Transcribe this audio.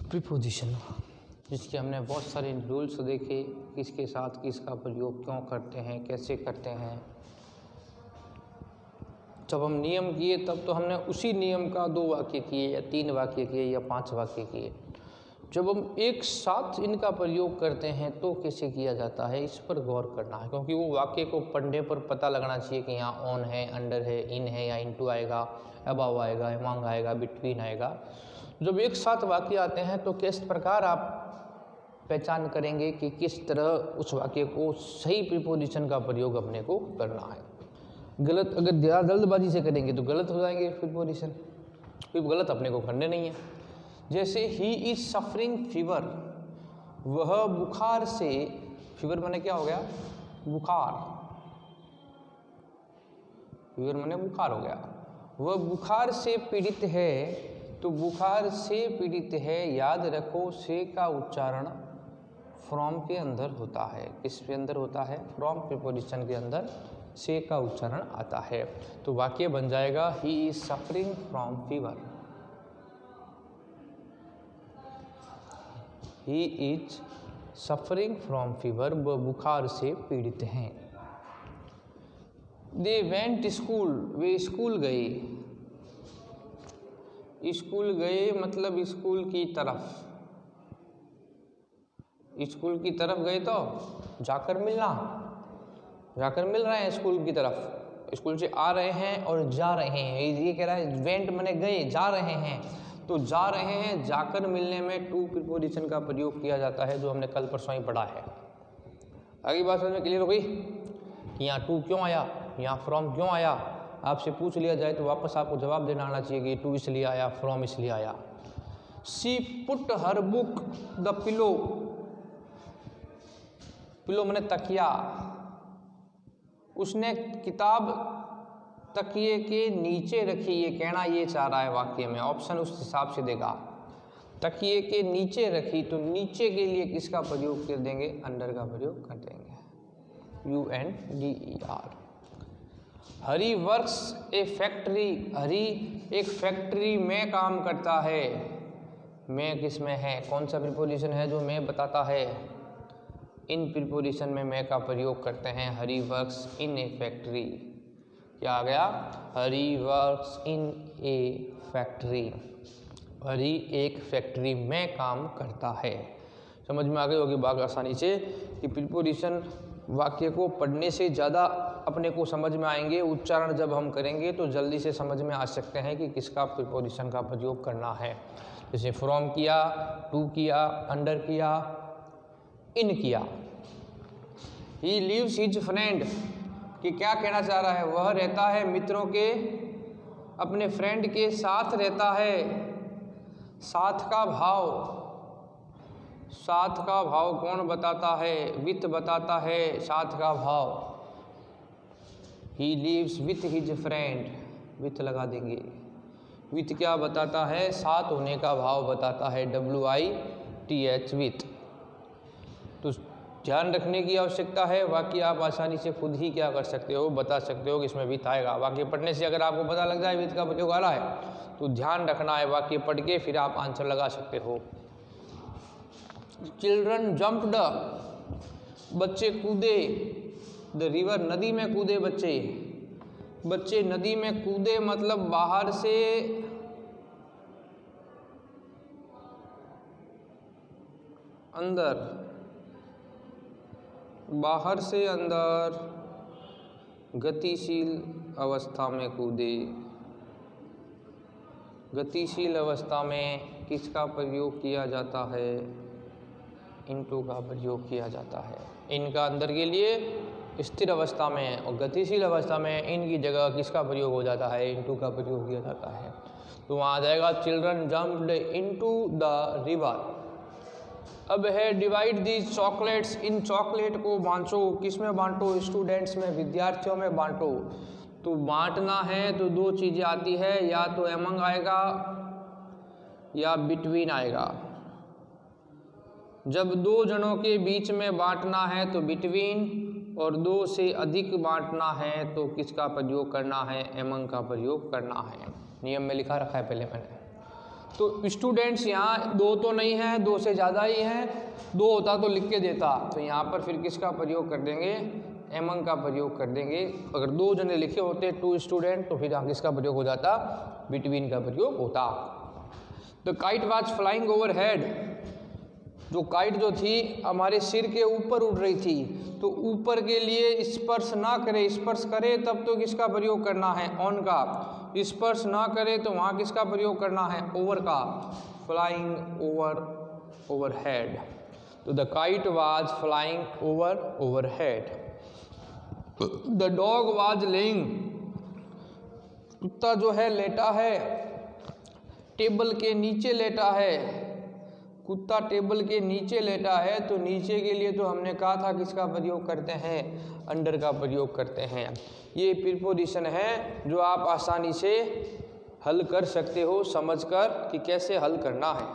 Preposition, जिसके हमने बहुत सारे रूल्स देखे, किसके साथ किसका प्रयोग क्यों करते हैं, कैसे करते हैं। जब हम नियम किए तब तो हमने उसी नियम का 2 वाक्य किए या 3 वाक्य किए या 5 वाक्य किए। जब हम एक साथ इनका प्रयोग करते हैं तो कैसे किया जाता है, इस पर गौर करना है, क्योंकि वो वाक्य को पढ़ने पर पता लगना चाहिए कि यहाँ ऑन है, अंडर है, इन है या इनटू आएगा, अबाव आएगा, अमंग आएगा, बिटवीन आएगा। जब एक साथ वाक्य आते हैं तो किस प्रकार आप पहचान करेंगे कि किस तरह उस वाक्य को सही प्रीपोजिशन का प्रयोग अपने को करना है। गलत अगर ज़्यादा जल्दबाजी से करेंगे तो गलत हो जाएंगे प्रीपोजिशन, क्योंकि गलत अपने को करने नहीं है। जैसे ही इज सफरिंग फीवर, वह बुखार से, फीवर माने क्या हो गया, बुखार, फीवर माने बुखार हो गया। वह बुखार से पीड़ित है, तो बुखार से पीड़ित है, याद रखो से का उच्चारण फ्रॉम के अंदर होता है। किस के अंदर होता है, फ्रॉम प्रीपोजिशन के अंदर से का उच्चारण आता है। तो वाक्य बन जाएगा he is suffering from fever, he is suffering from fever, वह बुखार से पीड़ित हैं। They went school, way school गए, स्कूल गए मतलब स्कूल की तरफ, स्कूल की तरफ गए तो जाकर मिलना, जाकर मिल रहे हैं स्कूल की तरफ, स्कूल से आ रहे हैं और जा रहे हैं। ये कह रहा है वेंट माने गए, जा रहे हैं, तो जा रहे हैं, जाकर मिलने में टू प्रीपोजिशन का प्रयोग किया जाता है, जो हमने कल परसों ही पढ़ा है। आगे बात समझ में क्लियर हो गई कि यहाँ टू क्यों आया, यहाँ फ्रॉम क्यों आया। आपसे पूछ लिया जाए तो वापस आपको जवाब देना आना चाहिए कि टू इसलिए आया, फ्रॉम इसलिए आया। She put her book the pillow, pillow माने तकिया, उसने किताब तकिए के नीचे रखी। ये कहना ये चाह रहा है वाक्य में, ऑप्शन उस हिसाब से देगा। तकिए के नीचे रखी, तो नीचे के लिए किसका प्रयोग कर देंगे, अंडर का प्रयोग कर देंगे, UNDER। हरी वर्क्स ए फैक्ट्री, हरी एक फैक्ट्री में काम करता है। में किस में है, कौन सा प्रीपोजिशन है जो में बताता है, इन प्रीपोजिशन में मैं का प्रयोग करते हैं। हरी वर्क्स इन ए फैक्ट्री, क्या आ गया, हरी वर्क्स इन ए फैक्ट्री, हरी एक फैक्ट्री में काम करता है। समझ में आ गई होगी बात आसानी से कि प्रीपोजिशन वाक्य को पढ़ने से ज़्यादा अपने को समझ में आएंगे, उच्चारण जब हम करेंगे तो जल्दी से समझ में आ सकते हैं कि किसका प्रीपोजिशन का प्रयोग करना है। जैसे फ्रॉम किया, टू किया, अंडर किया, इन किया। ही लीव्स हिज फ्रेंड, कि क्या कहना चाह रहा है, वह रहता है मित्रों के, अपने फ्रेंड के साथ रहता है। साथ का भाव, साथ का भाव कौन बताता है, विथ बताता है साथ का भाव। He leaves with his friend, with लगा देंगे। विथ क्या बताता है, साथ होने का भाव बताता है, WITH, विथ। तो ध्यान रखने की आवश्यकता है। वाक्य आप आसानी से खुद ही क्या कर सकते हो, बता सकते हो कि इसमें विथ आएगा। वाक्य पढ़ने से अगर आपको पता लग जाए विथ का प्रयोग आ रहा है तो ध्यान रखना है, वाक्य पढ़ के फिर आप आंसर लगा सकते हो। चिल्ड्रन जंप्ड, बच्चे कूदे, द रिवर, नदी में कूदे बच्चे, बच्चे नदी में कूदे मतलब बाहर से अंदर, बाहर से अंदर गतिशील अवस्था में कूदे। गतिशील अवस्था में किसका प्रयोग किया जाता है, इनटू का प्रयोग किया जाता है। इनका अंदर के लिए स्थिर अवस्था में और गतिशील अवस्था में इनकी जगह किसका प्रयोग हो जाता है, इनटू का प्रयोग किया जाता है। तो वहाँ आ जाएगा children jumped into the river. अब है divide these chocolates, in chocolate को बांटो, किस में बांटो, स्टूडेंट्स में, विद्यार्थियों में बांटो। तो बांटना है तो 2 चीज़ें आती है, या तो अमंग आएगा या बिटवीन आएगा। जब 2 जनों के बीच में बांटना है तो बिटवीन, और 2 से अधिक बांटना है तो किसका प्रयोग करना है, अमंग का प्रयोग करना है। नियम में लिखा रखा है पहले मैंने। तो स्टूडेंट्स यहाँ दो तो नहीं है, दो से ज़्यादा ही हैं, दो होता तो लिख के देता। तो यहाँ पर फिर किसका प्रयोग कर देंगे, एमंग का प्रयोग कर देंगे। अगर दो जने लिखे होते 2 स्टूडेंट तो फिर यहाँ किसका प्रयोग हो जाता, बिटवीन का प्रयोग होता। The kite was flying over head, जो काइट जो थी हमारे सिर के ऊपर उड़ रही थी, तो ऊपर के लिए स्पर्श ना करे, स्पर्श करे तब तो किसका प्रयोग करना है, ऑन का। स्पर्श ना करे तो वहाँ किसका प्रयोग करना है, ओवर का, फ्लाइंग ओवर हेड। तो the kite was flying over head. The dog was laying, कुत्ता जो है लेटा है, टेबल के नीचे लेटा है। कुत्ता टेबल के नीचे लेटा है, तो नीचे के लिए तो हमने कहा था किसका प्रयोग करते हैं, अंडर का प्रयोग करते हैं। ये प्रीपोजिशन है जो आप आसानी से हल कर सकते हो समझकर कि कैसे हल करना है।